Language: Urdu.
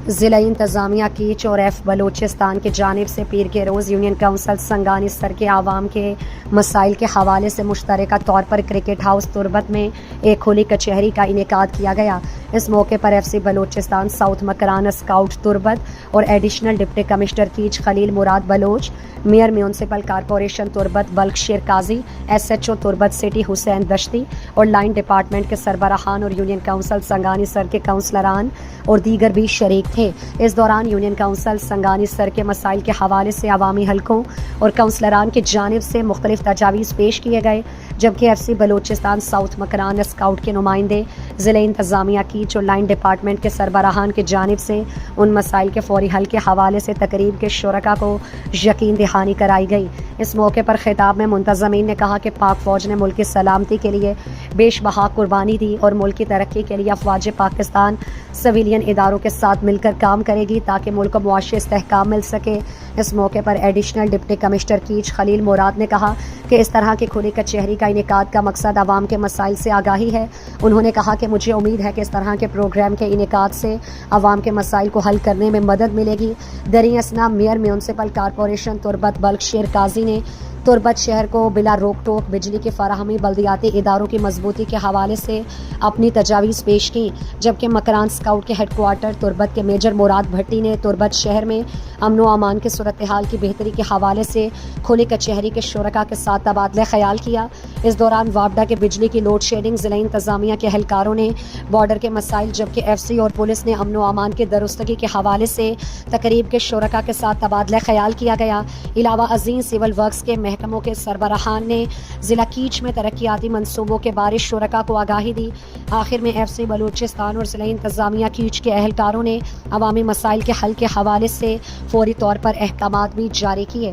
ضلع انتظامیہ کیچ اور ایف بلوچستان کی جانب سے پیر کے روز یونین کونسل سنگانی سر کے عوام کے مسائل کے حوالے سے مشترکہ طور پر کرکٹ ہاؤس تربت میں ایک کھلی کچہری کا انعقاد کیا گیا۔ اس موقع پر F C Balochistan south Makran scout Turbat اور additional deputy commissioner Kech Khalil Murad Baloch, mayor municipal corporation Turbat Balkh شیر قاضی، ایس ایچ او تربت سٹی حسین دشتی اور لائن ڈپارٹمنٹ کے سربراہان اور یونین کونسل سنگانی سر کے کونسلران اور دیگر بھی شریک تھے۔ اس دوران یونین کونسل سنگانی سر کے مسائل کے حوالے سے عوامی حلقوں اور کونسلران کی جانب سے مختلف تجاویز پیش کیے گئے، جبکہ F C Balochistan south Makran scout کے نمائندے، ضلع انتظامیہ کیچ اور لائن ڈپارٹمنٹ کے سربراہان کی جانب سے ان مسائل کے فوری حل کے حوالے سے تقریب کے شرکاء کو یقین دہانی کرائی گئی۔ اس موقع پر خطاب میں منتظمین نے کہا کہ پاک فوج نے ملک کی سلامتی کے لیے بیش بہا قربانی دی اور ملک کی ترقی کے لیے افواج پاکستان سویلین اداروں کے ساتھ مل کر کام کرے گی تاکہ ملک کو معاشی استحکام مل سکے۔ اس موقع پر additional deputy commissioner Kech Khalil مراد نے کہا کہ اس طرح کی کھلی کچہری کا انعقاد کا مقصد عوام کے مسائل سے آگاہی ہے۔ انہوں نے کہا کہ مجھے امید ہے کہ اس طرح کے پروگرام کے انعقاد سے عوام کے مسائل کو حل کرنے میں مدد ملے گی۔ دریں اثنا mayor municipal corporation Turbat Balkh شیر قاضی نے تربت شہر کو بلا روک ٹوک بجلی کی فراہمی بلدیاتی اداروں کی مضبوطی کے حوالے سے اپنی تجاویز پیش کی، جبکہ مکران اسکاؤٹ کے ہیڈ کوارٹر تربت کے میجر مراد بھٹی نے تربت شہر میں امن و امان کی صورتحال کی بہتری کے حوالے سے کھلی کچہری کے شرکاء کے ساتھ تبادلہ خیال کیا۔ اس دوران وابڈا کے بجلی کی لوڈ شیڈنگ، ضلع انتظامیہ کے اہلکاروں نے بارڈر کے مسائل، جبکہ ایف سی اور پولیس نے امن و امان کی درستگی کے حوالے سے تقریب کے شرکاء کے ساتھ تبادلہ خیال کیا گیا۔ علاوہ ازیں سول ورکس کے محکموں کے سربراہان نے ضلع کیچ میں ترقیاتی منصوبوں کے بارے شرکاء کو آگاہی دی۔ آخر میں ایف سی بلوچستان اور ضلع انتظامیہ کیچ کے اہلکاروں نے عوامی مسائل کے حل کے حوالے سے فوری طور پر احکامات بھی جاری کیے۔